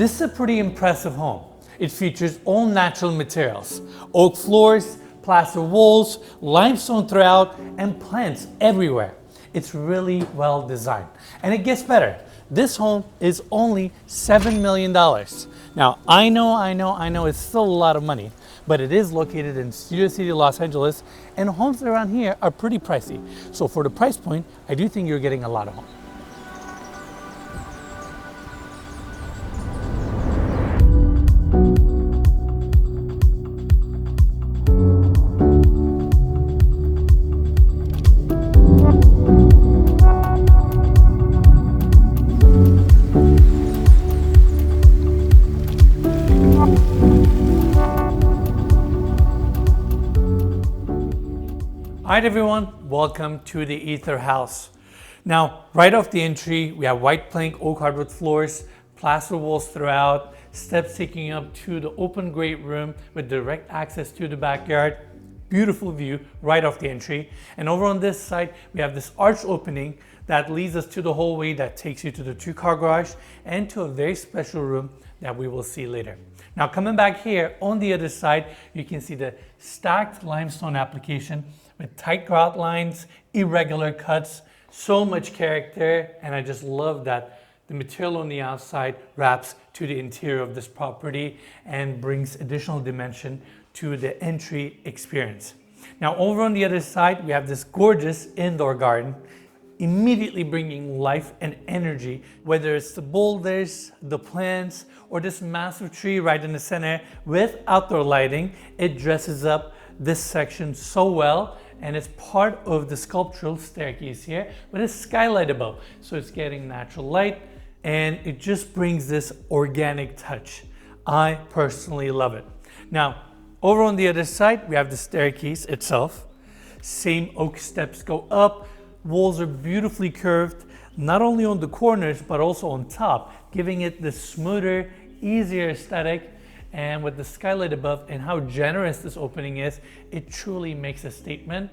This is a pretty impressive home. It features all natural materials, oak floors, plaster walls, limestone throughout, and plants everywhere. It's really well designed. And it gets better. This home is only $7 million. Now, I know it's still a lot of money, but it is located in Studio City, Los Angeles, and homes around here are pretty pricey. So for the price point, I do think you're getting a lot of home. All right, everyone, welcome to the Ether House. Now, right off the entry, we have white plank oak hardwood floors, plaster walls throughout, steps taking up to the open great room with direct access to the backyard. Beautiful view right off the entry. And over on this side, we have this arch opening that leads us to the hallway that takes you to the 2-car garage and to a very special room that we will see later. Now, coming back here on the other side, you can see the stacked limestone application with tight grout lines, irregular cuts, so much character, and I just love that the material on the outside wraps to the interior of this property and brings additional dimension to the entry experience. Now, over on the other side, we have this gorgeous indoor garden, immediately bringing life and energy, whether it's the boulders, the plants, or this massive tree right in the center with outdoor lighting. It dresses up this section so well, and it's part of the sculptural staircase here with a skylight above. So it's getting natural light, and it just brings this organic touch. I personally love it. Now, over on the other side, we have the staircase itself. Same oak steps go up. Walls are beautifully curved, not only on the corners, but also on top, giving it the smoother, easier aesthetic. And with the skylight above and how generous this opening is, it truly makes a statement.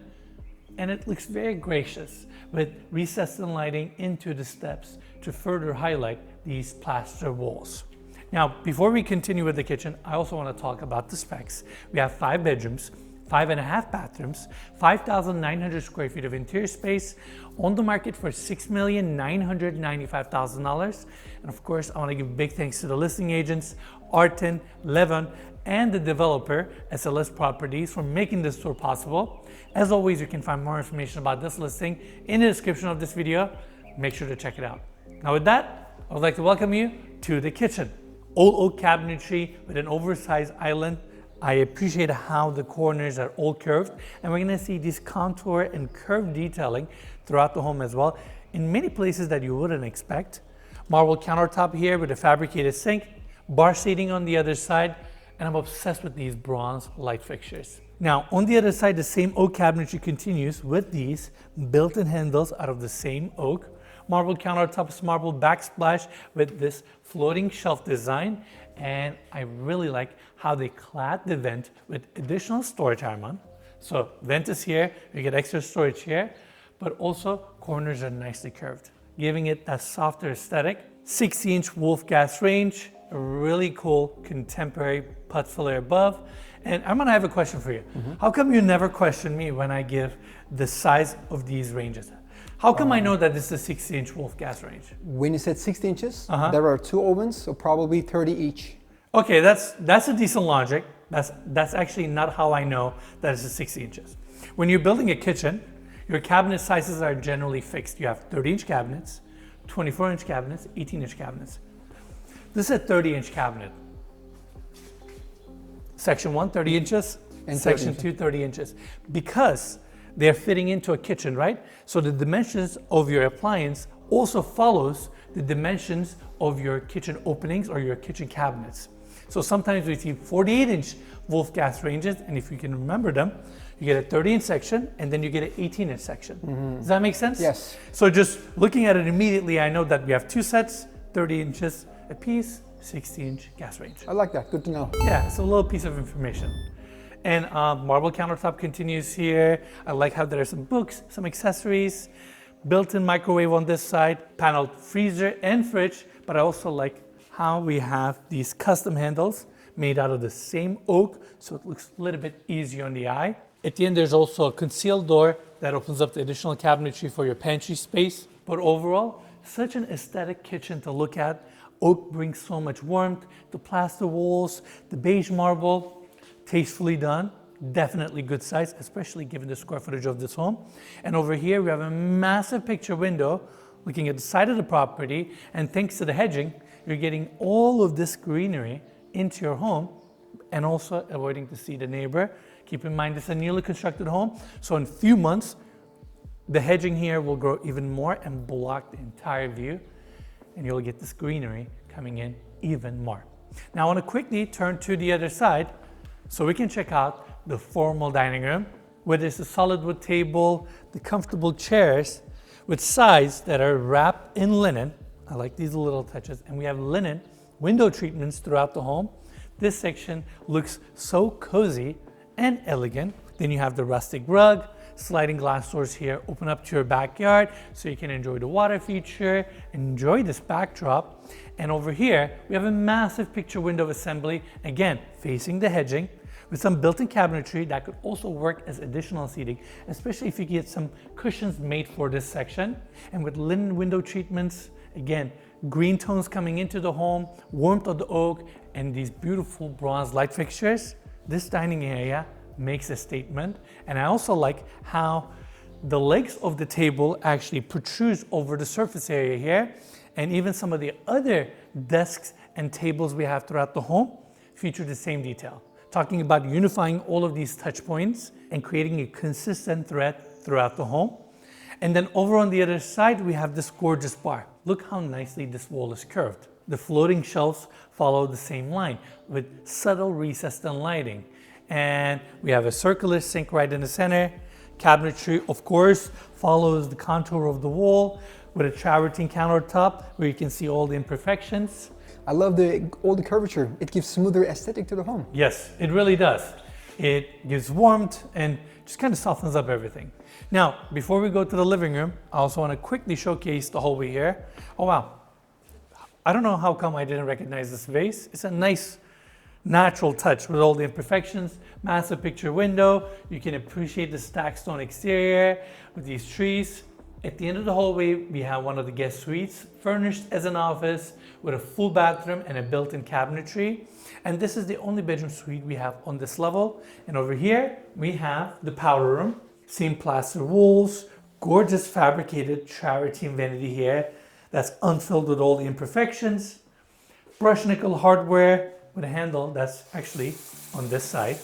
And it looks very gracious with recessed lighting into the steps to further highlight these plaster walls. Now, before we continue with the kitchen, I also want to talk about the specs. We have 5 bedrooms, 5.5 bathrooms, 5,900 square feet of interior space, on the market for $6,995,000. And of course, I want to give big thanks to the listing agents, Arten, Levon, and the developer, SLS Properties, for making this tour possible. As always, you can find more information about this listing in the description of this video. Make sure to check it out. Now with that, I would like to welcome you to the kitchen. All oak cabinetry with an oversized island. I appreciate how the corners are all curved, and we're gonna see this contour and curved detailing throughout the home as well, in many places that you wouldn't expect. Marble countertop here with a fabricated sink, bar seating on the other side, and I'm obsessed with these bronze light fixtures. Now, on the other side, the same oak cabinetry continues with these built-in handles out of the same oak. Marble countertops, marble backsplash with this floating shelf design, and I really like how they clad the vent with additional storage armon. So vent is here, you get extra storage here, but also corners are nicely curved, giving it that softer aesthetic. 60-inch Wolf gas range, a really cool contemporary put filler above. And Armand, I have a question for you. How come you never question me when I give the size of these ranges? How come I know that this is a 60-inch Wolf gas range? When you said 60 inches, there are 2 ovens, so probably 30 each. Okay, that's a decent logic. That's actually not how I know that it's a 60 inches. When you're building a kitchen, your cabinet sizes are generally fixed. You have 30-inch cabinets, 24-inch cabinets, 18-inch cabinets. This is a 30-inch cabinet. Section 1, 30 inches, and section 2, 30 inches. Because they're fitting into a kitchen, right? So the dimensions of your appliance also follows the dimensions of your kitchen openings or your kitchen cabinets. So sometimes we see 48-inch Wolf gas ranges, and if you can remember them, you get a 30-inch section and then you get an 18-inch section. Does that make sense? Yes. So just looking at it immediately, I know that we have 2 sets, 30 inches a piece, 60-inch gas range. I like that, good to know. Yeah, it's a little piece of information. And marble countertop continues here. I like how there are some books, some accessories, built-in microwave on this side, paneled freezer and fridge, but I also like how we have these custom handles made out of the same oak, so it looks a little bit easier on the eye. At the end, there's also a concealed door that opens up the additional cabinetry for your pantry space. But overall, such an aesthetic kitchen to look at. Oak brings so much warmth, the plaster walls, the beige marble, tastefully done. Definitely good size, especially given the square footage of this home. And over here, we have a massive picture window looking at the side of the property. And thanks to the hedging, you're getting all of this greenery into your home and also avoiding to see the neighbor. Keep in mind, this is a newly constructed home. So in a few months, the hedging here will grow even more and block the entire view. And you'll get this greenery coming in even more. Now I want to quickly turn to the other side so we can check out the formal dining room, where there's a solid wood table, the comfortable chairs with sides that are wrapped in linen. I like these little touches. And we have linen window treatments throughout the home. This section looks so cozy and elegant. Then you have the rustic rug, sliding glass doors here open up to your backyard so you can enjoy the water feature, enjoy this backdrop. And over here, we have a massive picture window assembly, again, facing the hedging, with some built-in cabinetry that could also work as additional seating, especially if you get some cushions made for this section. And with linen window treatments, again, green tones coming into the home, warmth of the oak, and these beautiful bronze light fixtures, this dining area makes a statement. And I also like how the legs of the table actually protrudes over the surface area here, and even some of the other desks and tables we have throughout the home feature the same detail. Talking about unifying all of these touch points and creating a consistent thread throughout the home. And then over on the other side, we have this gorgeous bar. Look how nicely this wall is curved. The floating shelves follow the same line with subtle recessed lighting. And we have a circular sink right in the center. Cabinetry, of course, follows the contour of the wall with a travertine countertop where you can see all the imperfections. I love all the curvature. It gives smoother aesthetic to the home. Yes, it really does. It gives warmth and just kind of softens up everything. Now, before we go to the living room, I also want to quickly showcase the hallway here. Oh wow, I don't know how come I didn't recognize this vase. It's a nice natural touch with all the imperfections, massive picture window. You can appreciate the stacked stone exterior with these trees. At the end of the hallway, we have one of the guest suites, furnished as an office with a full bathroom and a built-in cabinetry. And this is the only bedroom suite we have on this level. And over here, we have the powder room, same plaster walls, gorgeous fabricated travertine vanity here that's unfilled with all the imperfections, brushed nickel hardware with a handle that's actually on this side.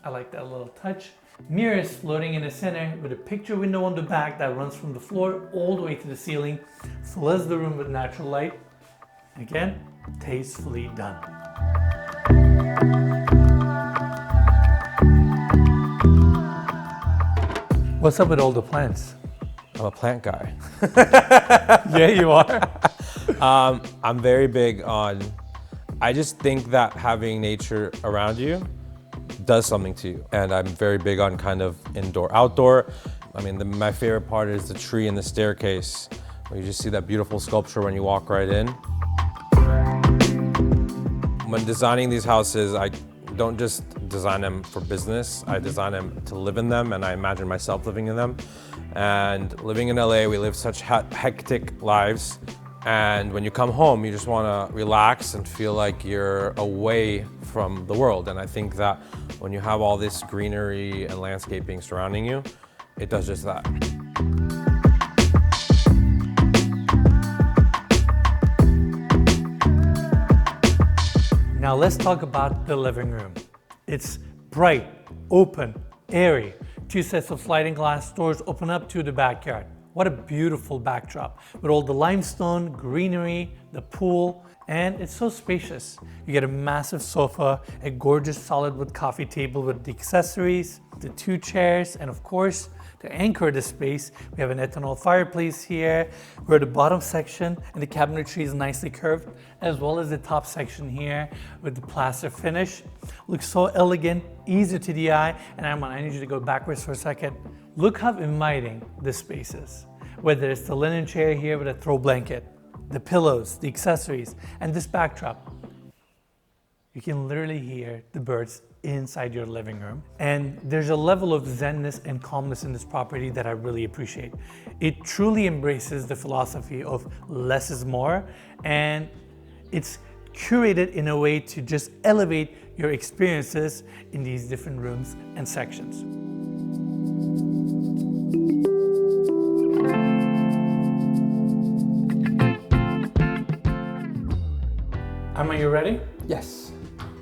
I like that little touch. Mirrors floating in the center with a picture window on the back that runs from the floor all the way to the ceiling, floods the room with natural light. Again, tastefully done. What's up with all the plants? I'm a plant guy. Yeah, you are. I'm very big on, I just think that having nature around you does something to you. And I'm very big on kind of indoor, outdoor. I mean, my favorite part is the tree and the staircase, where you just see that beautiful sculpture when you walk right in. When designing these houses, I don't just design them for business. I design them to live in them, and I imagine myself living in them. And living in LA, we live such hectic lives. And when you come home, you just want to relax and feel like you're away from the world. And I think that when you have all this greenery and landscaping surrounding you, it does just that. Now let's talk about the living room. It's bright, open, airy. 2 sets of sliding glass doors open up to the backyard. What a beautiful backdrop with all the limestone, greenery, the pool, and it's so spacious. You get a massive sofa, a gorgeous solid wood coffee table with the accessories, the 2 chairs, and of course, to anchor the space, we have an ethanol fireplace here, where the bottom section and the cabinetry is nicely curved, as well as the top section here with the plaster finish. Looks so elegant, easy to the eye, and I need you to go backwards for a second. Look how inviting this space is. Whether it's the linen chair here with a throw blanket, the pillows, the accessories, and this backdrop. You can literally hear the birds inside your living room. And there's a level of zenness and calmness in this property that I really appreciate. It truly embraces the philosophy of less is more, and it's curated in a way to just elevate your experiences in these different rooms and sections. Arma, you ready? Yes.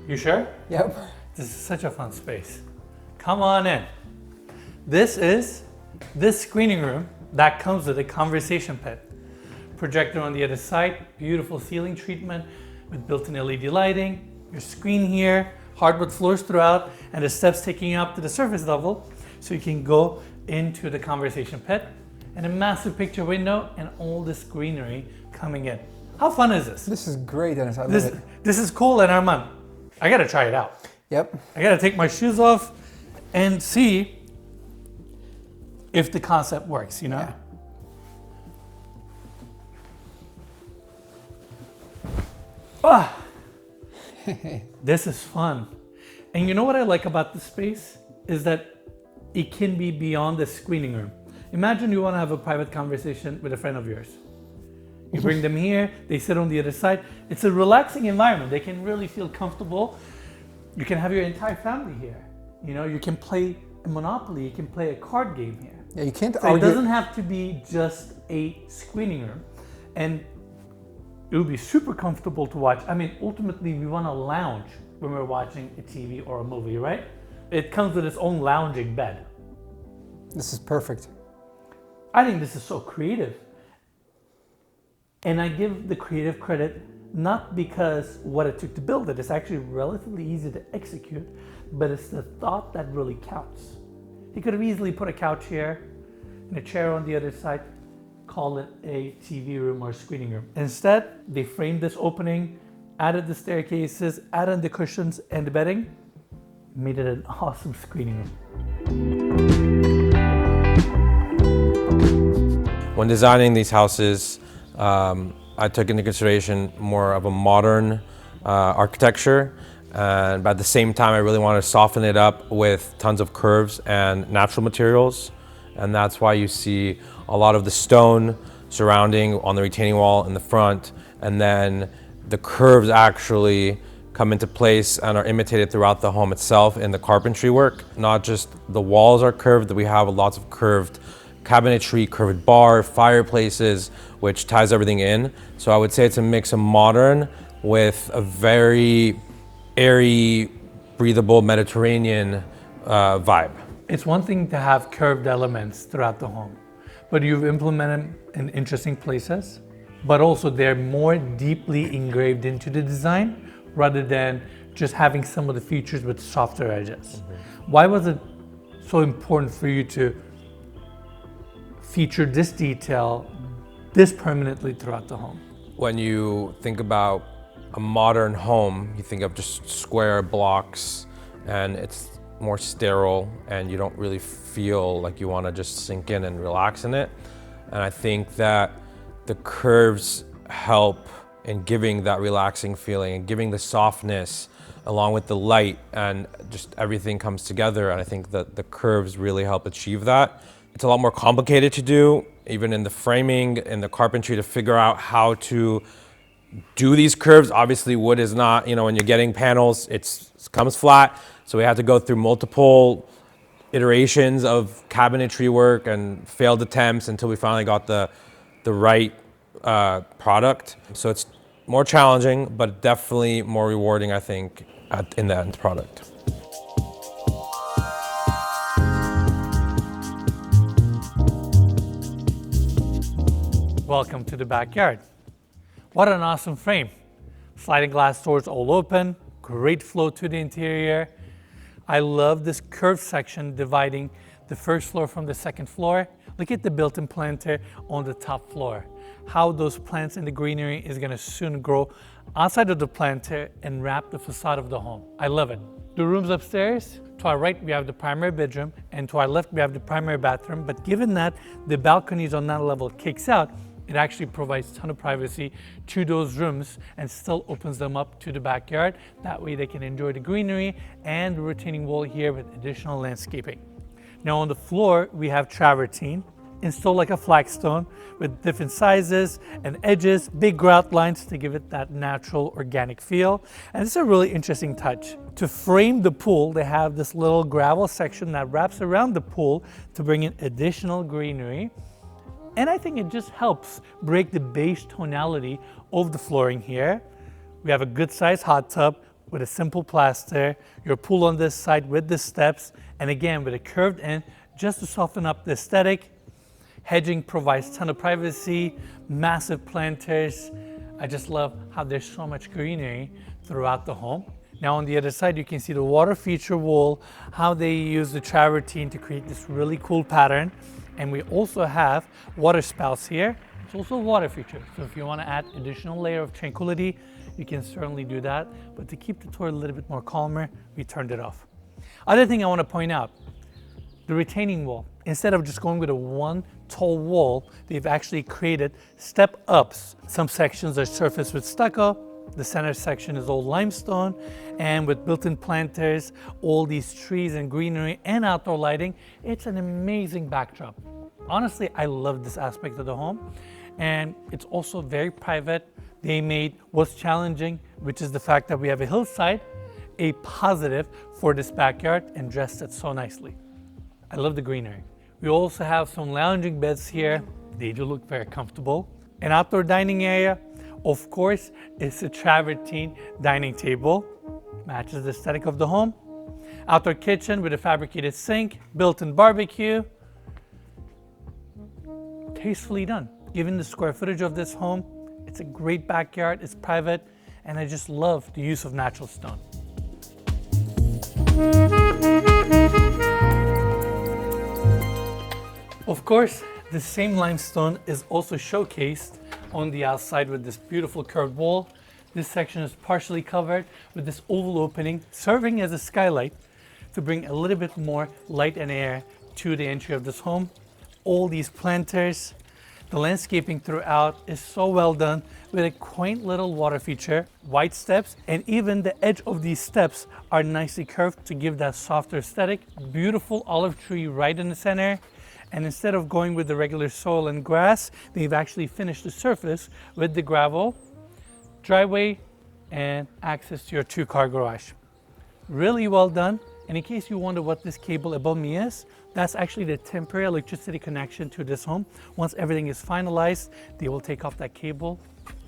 You sure? Yep. This is such a fun space. Come on in. This screening room that comes with a conversation pit. Projector on the other side, beautiful ceiling treatment with built-in LED lighting, your screen here, hardwood floors throughout, and the steps taking you up to the surface level so you can go into the conversation pit, and a massive picture window and all this greenery coming in. How fun is this? This is great, Dennis. I love it. This is cool, and Arman, I gotta try it out. Yep. I gotta take my shoes off and see if the concept works, you know? Yeah. Ah, this is fun. And you know what I like about this space is that it can be beyond the screening room. Imagine you want to have a private conversation with a friend of yours. You bring them here, they sit on the other side. It's a relaxing environment. They can really feel comfortable. You can have your entire family here. You know, you can play a Monopoly, you can play a card game here. Yeah, you can't So argue. it doesn't have to be just a screening room. And it would be super comfortable to watch. I mean, ultimately, we want to lounge when we're watching a TV or a movie, right? It comes with its own lounging bed. This is perfect. I think this is so creative. And I give the creative credit not because what it took to build it. It's actually relatively easy to execute, but it's the thought that really counts. He could have easily put a couch here and a chair on the other side, call it a TV room or screening room. Instead, they framed this opening, added the staircases, added the cushions and the bedding, made it an awesome screening room. When designing these houses, I took into consideration more of a modern architecture, but at the same time, I really wanted to soften it up with tons of curves and natural materials. And that's why you see a lot of the stone surrounding on the retaining wall in the front, and then the curves actually come into place and are imitated throughout the home itself in the carpentry work. Not just the walls are curved, we have lots of curved cabinetry, curved bar, fireplaces, which ties everything in. So I would say it's a mix of modern with a very airy, breathable Mediterranean vibe. It's one thing to have curved elements throughout the home, but you've implemented in interesting places, but also they're more deeply engraved into the design rather than just having some of the features with softer edges. Mm-hmm. Why was it so important for you to feature this detail this permanently throughout the home? When you think about a modern home, you think of just square blocks, and it's more sterile, and you don't really feel like you want to just sink in and relax in it. And I think that the curves help in giving that relaxing feeling and giving the softness along with the light, and just everything comes together. And I think that the curves really help achieve that. It's a lot more complicated to do, even in the framing, in the carpentry, to figure out how to do these curves. Obviously, wood is not, when you're getting panels, it comes flat. So we had to go through multiple iterations of cabinetry work and failed attempts until we finally got the right product. So it's more challenging, but definitely more rewarding, I think, in the end product. Welcome to the backyard. What an awesome frame. Sliding glass doors all open, great flow to the interior. I love this curved section dividing the first floor from the second floor. Look at the built-in planter on the top floor. How those plants and the greenery is gonna soon grow outside of the planter and wrap the facade of the home. I love it. The rooms upstairs, to our right we have the primary bedroom, and to our left we have the primary bathroom. But given that the balconies on that level kicks out, it actually provides a ton of privacy to those rooms and still opens them up to the backyard. That way they can enjoy the greenery and the retaining wall here with additional landscaping. Now on the floor, we have travertine installed like a flagstone with different sizes and edges, big grout lines to give it that natural organic feel. And it's a really interesting touch. To frame the pool, they have this little gravel section that wraps around the pool to bring in additional greenery. And I think it just helps break the beige tonality of the flooring here. We have a good sized hot tub with a simple plaster, your pool on this side with the steps, and again with a curved end just to soften up the aesthetic. Hedging provides a ton of privacy, massive planters. I just love how there's so much greenery throughout the home. Now on the other side, you can see the water feature wall, how they use the travertine to create this really cool pattern. And we also have water spouts here. It's also a water feature. So if you want to add additional layer of tranquility, you can certainly do that. But to keep the toilet a little bit more calmer, we turned it off. Other thing I want to point out, the retaining wall. Instead of just going with a one tall wall, they've actually created step ups. Some sections are surfaced with stucco. The center section is all limestone, and with built-in planters, all these trees and greenery and outdoor lighting, it's an amazing backdrop. Honestly, I love this aspect of the home, and it's also very private. They made what's challenging, which is the fact that we have a hillside, a positive for this backyard, and dressed it so nicely. I love the greenery. We also have some lounging beds here. They do look very comfortable. An outdoor dining area. Of course, it's a travertine dining table. Matches the aesthetic of the home. Outdoor kitchen with a fabricated sink, built-in barbecue. Tastefully done. Given the square footage of this home, it's a great backyard, it's private, and I just love the use of natural stone. Of course, the same limestone is also showcased on the outside with this beautiful curved wall. This section is partially covered with this oval opening, serving as a skylight to bring a little bit more light and air to the entry of this home. All these planters, the landscaping throughout is so well done with a quaint little water feature, white steps, and even the edge of these steps are nicely curved to give that softer aesthetic. Beautiful olive tree right in the center. And instead of going with the regular soil and grass, they've actually finished the surface with the gravel, driveway, and access to your 2-car garage. Really well done. And in case you wonder what this cable above me is, that's actually the temporary electricity connection to this home. Once everything is finalized, they will take off that cable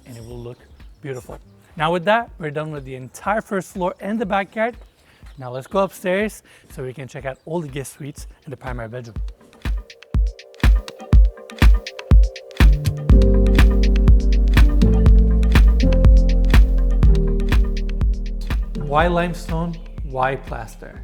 and it will look beautiful. Now with that, we're done with the entire first floor and the backyard. Now let's go upstairs so we can check out all the guest suites in the primary bedroom. Why limestone? Why plaster?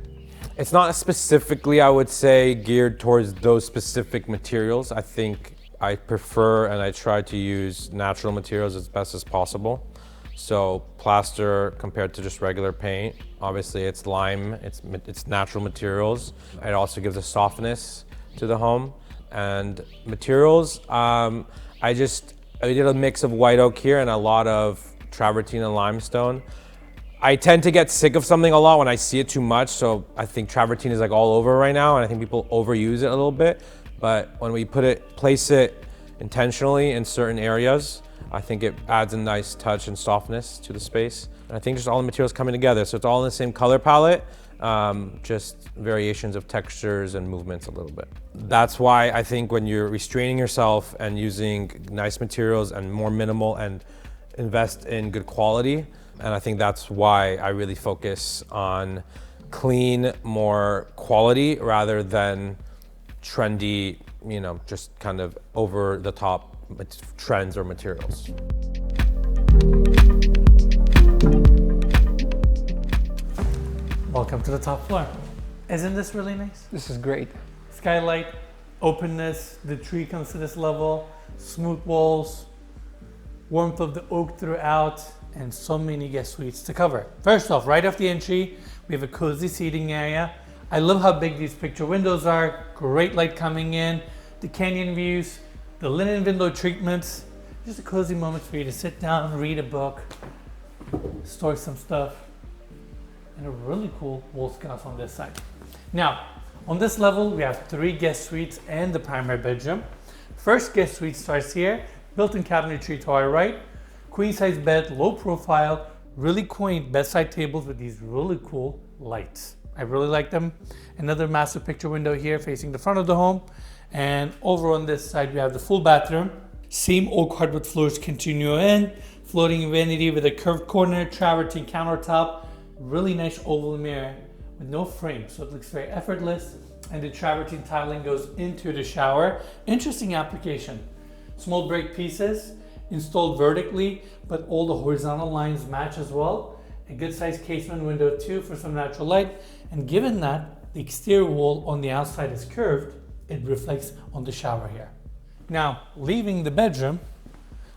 It's not specifically, I would say, geared towards those specific materials. I think I prefer and I try to use natural materials as best as possible. So plaster compared to just regular paint, obviously it's lime, it's natural materials. It also gives a softness to the home. And materials, I did a mix of white oak here and a lot of travertine and limestone. I tend to get sick of something a lot when I see it too much, so I think travertine is like all over right now, and I think people overuse it a little bit. But when we place it intentionally in certain areas, I think it adds a nice touch and softness to the space. And I think just all the materials coming together, so it's all in the same color palette, just variations of textures and movements a little bit. That's why I think when you're restraining yourself and using nice materials and more minimal and invest in good quality, and I think that's why I really focus on clean, more quality rather than trendy, just kind of over the top trends or materials. Welcome to the top floor. Isn't this really nice? This is great. Skylight, openness, the tree comes to this level, smooth walls, warmth of the oak throughout, and so many guest suites to cover. First off, right off the entry, we have a cozy seating area. I love how big these picture windows are, great light coming in, the canyon views, the linen window treatments, Just a cozy moment for you to sit down, read a book, store some stuff, and a really cool wall sconce on this side. Now, on this level, we have 3 guest suites and the primary bedroom. First guest suite starts here, built-in cabinetry to our right, queen size bed, low profile, really quaint bedside tables with these really cool lights. I really like them. Another massive picture window here facing the front of the home. And over on this side, we have the full bathroom. Same oak hardwood floors continue in, floating vanity with a curved corner, travertine countertop, really nice oval mirror with no frame, so it looks very effortless. And the travertine tiling goes into the shower. Interesting application. Small break pieces installed vertically, but all the horizontal lines match as well. A good sized casement window too for some natural light. And given that the exterior wall on the outside is curved, it reflects on the shower here. Now, leaving the bedroom,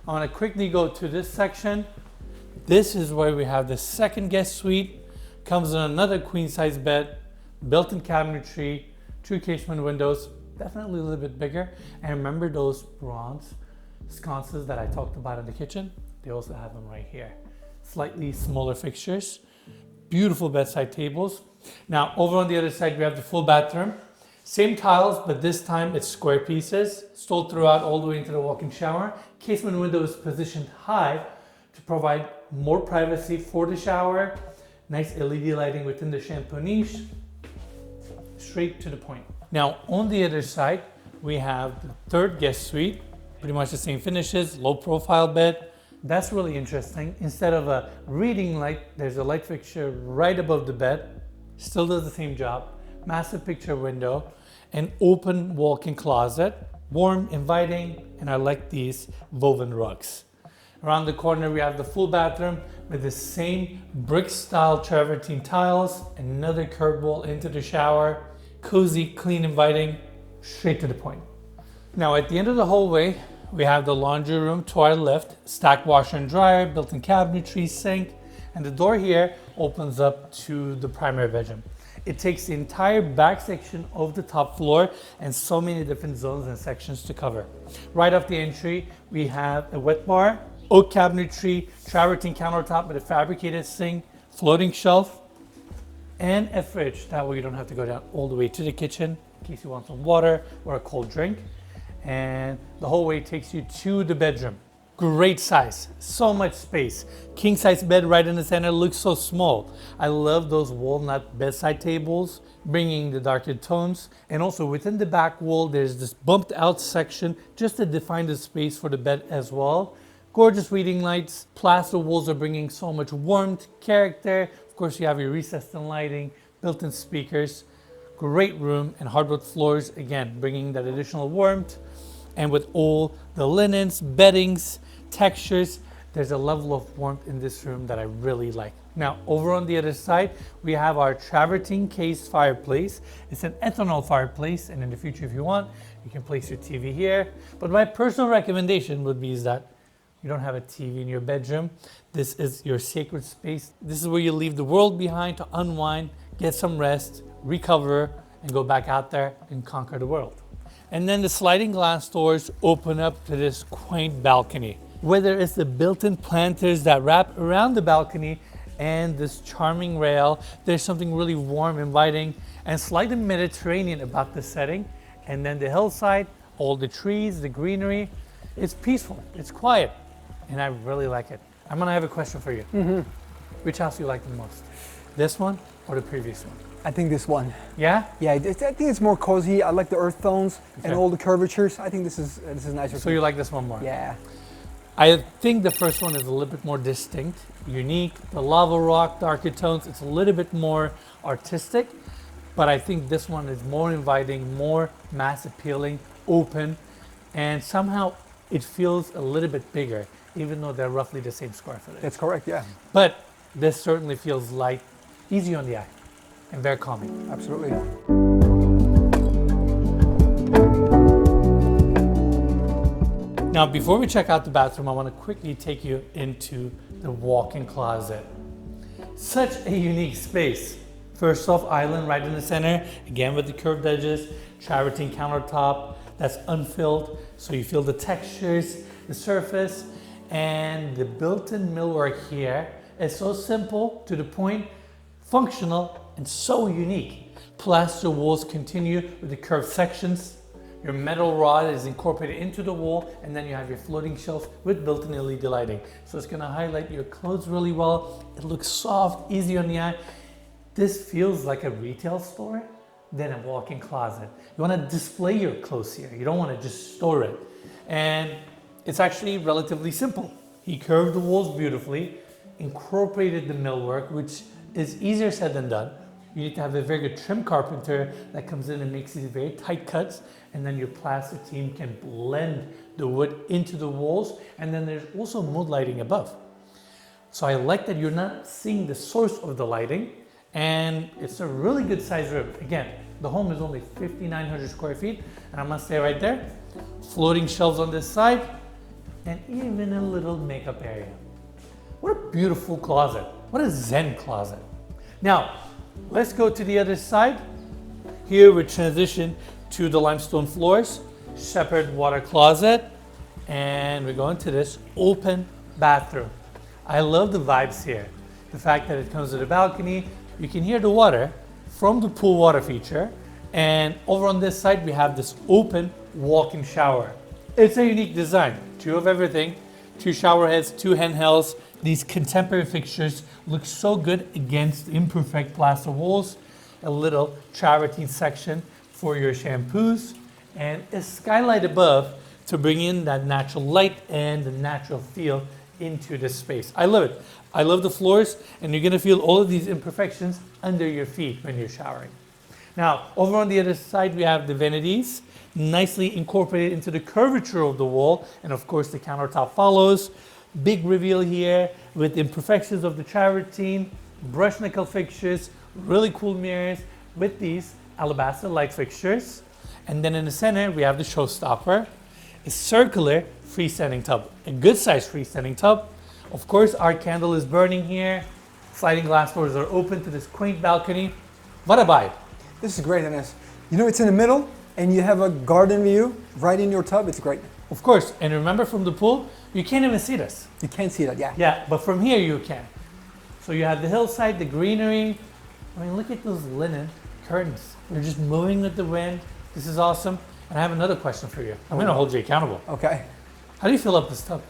I want to quickly go to this section. This is where we have the second guest suite. Comes in another queen size bed, built-in cabinetry, 2 casement windows, definitely a little bit bigger. And remember those bronze sconces that I talked about in the kitchen? They also have them right here. Slightly smaller fixtures, beautiful bedside tables. Now, over on the other side, we have the full bathroom. Same tiles, but this time it's square pieces, installed throughout all the way into the walk-in shower. Casement window is positioned high to provide more privacy for the shower. Nice LED lighting within the shampoo niche. Straight to the point. Now, on the other side, we have the third guest suite. Pretty much the same finishes, low profile bed. That's really interesting. Instead of a reading light, there's a light fixture right above the bed. Still does the same job. Massive picture window, an open walk-in closet, warm, inviting, and I like these woven rugs. Around the corner, we have the full bathroom with the same brick-style travertine tiles, another curved wall into the shower, cozy, clean, inviting, straight to the point. Now, at the end of the hallway, we have the laundry room to our left, stacked washer and dryer, built-in cabinetry, sink, and the door here opens up to the primary bedroom. It takes the entire back section of the top floor and so many different zones and sections to cover. Right off the entry, we have a wet bar, oak cabinetry, travertine countertop with a fabricated sink, floating shelf, and a fridge. That way you don't have to go down all the way to the kitchen in case you want some water or a cold drink. And the whole way takes you to the bedroom. Great size, so much space. King size bed right in the center, looks so small. I love those walnut bedside tables, bringing the darker tones. And also within the back wall, there's this bumped out section just to define the space for the bed as well. Gorgeous reading lights, plaster walls are bringing so much warmth, character. Of course, you have your recessed lighting, built-in speakers. Great room and hardwood floors, again, bringing that additional warmth. And with all the linens, beddings, textures, there's a level of warmth in this room that I really like. Now, over on the other side, we have our travertine case fireplace. It's an ethanol fireplace, and in the future, if you want, you can place your TV here. But my personal recommendation would be is that you don't have a TV in your bedroom. This is your sacred space. This is where you leave the world behind to unwind, get some rest, recover, and go back out there and conquer the world. And then the sliding glass doors open up to this quaint balcony. Whether it's the built-in planters that wrap around the balcony and this charming rail, there's something really warm, inviting, and slightly Mediterranean about the setting. And then the hillside, all the trees, the greenery, it's peaceful, it's quiet, and I really like it. I'm gonna have a question for you. Which house do you like the most? This one or the previous one? I think this one. Yeah? Yeah, I think it's more cozy. I like the earth tones and all the curvatures. I think this is nicer. So you like this one more? Yeah. I think the first one is a little bit more distinct, unique. The lava rock, darker tones, it's a little bit more artistic, but I think this one is more inviting, more mass appealing, open, and somehow it feels a little bit bigger, even though they're roughly the same square footage. That's correct, yeah. But this certainly feels light, easy on the eye, and very calming. Absolutely. Now, before we check out the bathroom, I want to quickly take you into the walk-in closet. Such a unique space. First off, island right in the center, again with the curved edges, travertine countertop that's unfilled, so you feel the textures, the surface. And the built-in millwork here is so simple, to the point, functional, and so unique. Plaster walls continue with the curved sections. Your metal rod is incorporated into the wall, and then you have your floating shelf with built-in LED lighting. So it's gonna highlight your clothes really well. It looks soft, easy on the eye. This feels like a retail store than a walk-in closet. You wanna display your clothes here. You don't wanna just store it. And it's actually relatively simple. He curved the walls beautifully, incorporated the millwork, which is easier said than done. You need to have a very good trim carpenter that comes in and makes these very tight cuts, and then your plaster team can blend the wood into the walls, and then there's also mood lighting above. So I like that you're not seeing the source of the lighting, and it's a really good size room. Again, the home is only 5,900 square feet, and I must say right there, floating shelves on this side, and even a little makeup area. What a beautiful closet. What a Zen closet. Now, let's go to the other side. Here we transition to the limestone floors, shepherd water closet, and we go into this open bathroom. I love the vibes here. The fact that it comes with a balcony, you can hear the water from the pool water feature, and over on this side we have this open walk-in shower. It's a unique design, 2 of everything, 2 shower heads, 2 handhelds. These contemporary fixtures look so good against imperfect plaster walls. A little travertine section for your shampoos, and a skylight above to bring in that natural light and the natural feel into this space. I love it. I love the floors, and you're gonna feel all of these imperfections under your feet when you're showering. Now, over on the other side, we have the vanities, nicely incorporated into the curvature of the wall, and of course the countertop follows. Big reveal here with imperfections of the travertine, brush nickel fixtures, really cool mirrors with these alabaster light fixtures. And then in the center, we have the showstopper, a circular freestanding tub, a good sized freestanding tub. Of course, our candle is burning here. Sliding glass doors are open to this quaint balcony. What a vibe. This is great, Enes. You know, it's in the middle, and you have a garden view right in your tub. It's great. Of course, and remember from the pool, you can't even see this. You can't see that, yeah. Yeah, but from here you can. So you have the hillside, the greenery. I mean, look at those linen curtains. They're just moving with the wind. This is awesome. And I have another question for you. I'm gonna hold you accountable. Okay. How do you fill up this tub?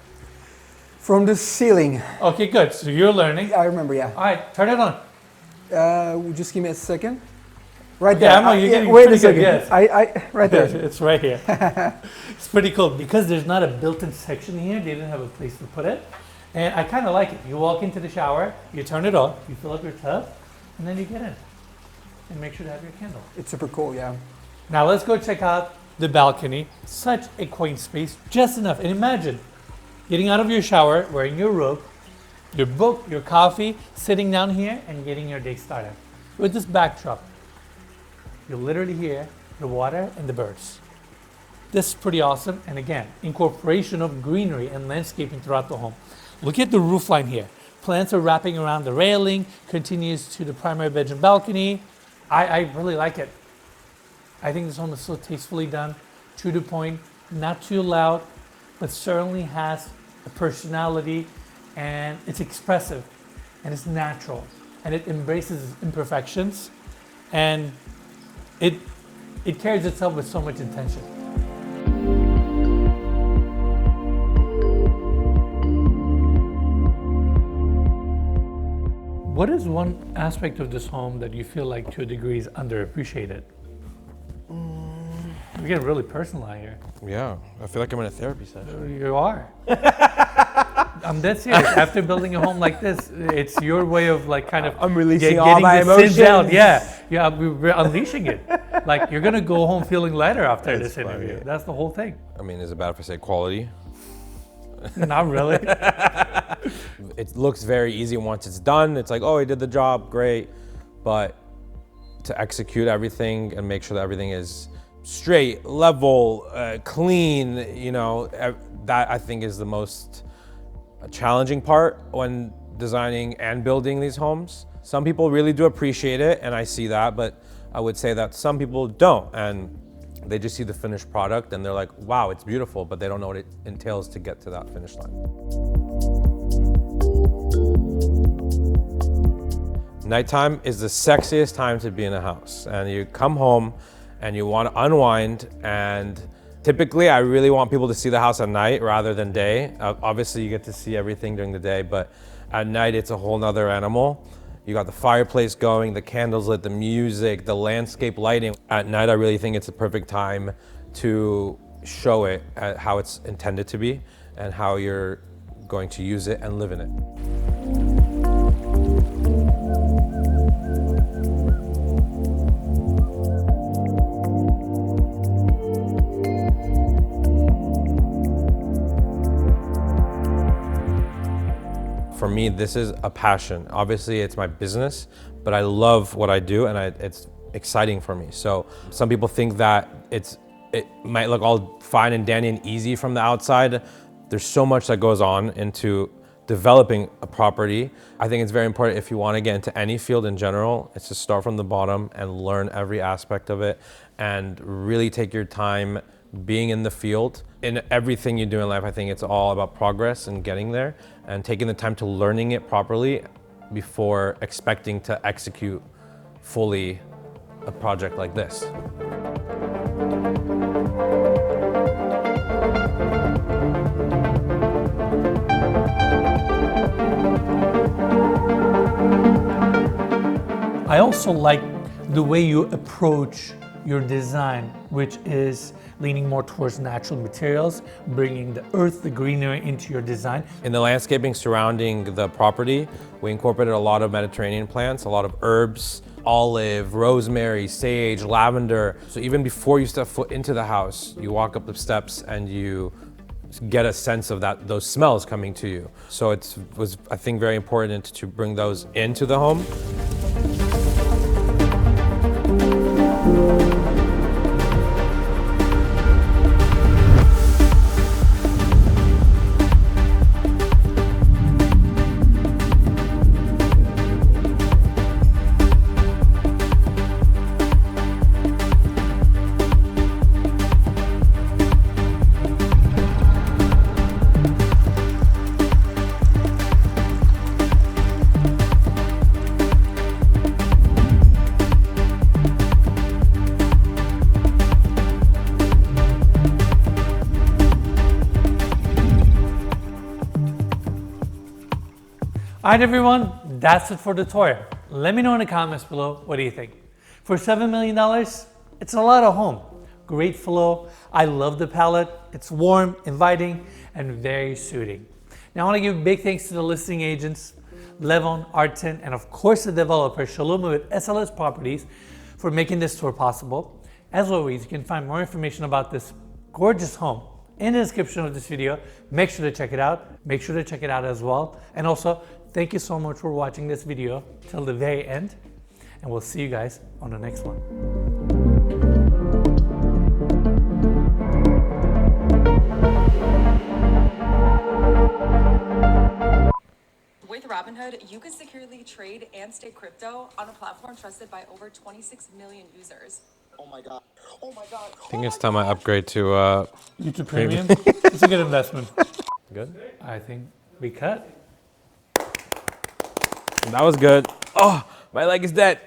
From the ceiling. Okay, good. So you're learning. I remember, yeah. All right, turn it on. Just give me a second. Right there. Yeah, I know, you're getting wait a pretty good, second. yes. Right there. It's right here. It's pretty cool because there's not a built-in section here. They didn't have a place to put it. And I kind of like it. You walk into the shower, you turn it on, you fill up your tub, and then you get in. And make sure to have your candle. It's super cool, yeah. Now let's go check out the balcony. Such a quaint space, just enough. And imagine getting out of your shower, wearing your robe, your book, your coffee, sitting down here and getting your day started. With this backdrop, you'll literally hear the water and the birds. This is pretty awesome. And again, incorporation of greenery and landscaping throughout the home. Look at the roof line here. Plants are wrapping around the railing, continues to the primary bedroom balcony. I really like it. I think this home is so tastefully done, to the point, not too loud, but certainly has a personality, and it's expressive, and it's natural, and it embraces imperfections, and it carries itself with so much intention. What is one aspect of this home that you feel like to a degree is underappreciated? We're getting really personal out here. Yeah, I feel like I'm in a therapy session. You are. I'm dead serious. After building a home like this, it's your way of like kind of I'm releasing getting all my the sins emotions. out. Yeah, we're unleashing it. Like you're gonna go home feeling lighter after That's this interview. funny. That's the whole thing. I mean, is it bad if I say quality? Not really. It looks very easy once it's done. It's like, oh, he did the job, great. But to execute everything and make sure that everything is straight, level, clean, you know, that I think is the most challenging part when designing and building these homes. Some people really do appreciate it, and I see that, but I would say that some people don't. And They just see the finished product and they're like, wow, it's beautiful, but they don't know what it entails to get to that finish line. Nighttime is the sexiest time to be in a house, and you come home and you want to unwind, and typically I really want people to see the house at night rather than day. Obviously you get to see everything during the day, but at night it's a whole nother animal. You got the fireplace going, the candles lit, the music, the landscape lighting. At night I really think it's a perfect time to show it at how it's intended to be and how you're going to use it and live in it. For me, this is a passion. Obviously, it's my business, but I love what I do, and it's exciting for me. So some people think that it might look all fine and dandy and easy from the outside. There's so much that goes on into developing a property. I think it's very important if you want to get into any field in general, it's to start from the bottom and learn every aspect of it and really take your time being in the field. In everything you do in life, I think it's all about progress and getting there and taking the time to learning it properly before expecting to execute fully a project like this. I also like the way you approach your design, which is leaning more towards natural materials, bringing the earth, the greenery into your design. In the landscaping surrounding the property, we incorporated a lot of Mediterranean plants, a lot of herbs, olive, rosemary, sage, lavender. So even before you step foot into the house, you walk up the steps and you get a sense of those smells coming to you. So it was, I think, very important to bring those into the home. All right, everyone, that's it for the tour. Let me know in the comments below, what do you think? For $7 million, it's a lot of home. Great flow. I love the palette. It's warm, inviting, and very soothing. Now, I want to give big thanks to the listing agents, Levon, Artin, and of course the developer, Shalomu with SLS Properties, for making this tour possible. As always, you can find more information about this gorgeous home in the description of this video. Make sure to check it out. Make sure to check it out as well. And also, thank you so much for watching this video till the very end, and we'll see you guys on the next one. With Robinhood, you can securely trade and stake crypto on a platform trusted by over 26 million users. Oh my God. Oh my God. I think it's time I upgrade to YouTube Premium. It's a good investment. good. I think we cut. That was good. Oh, my leg is dead.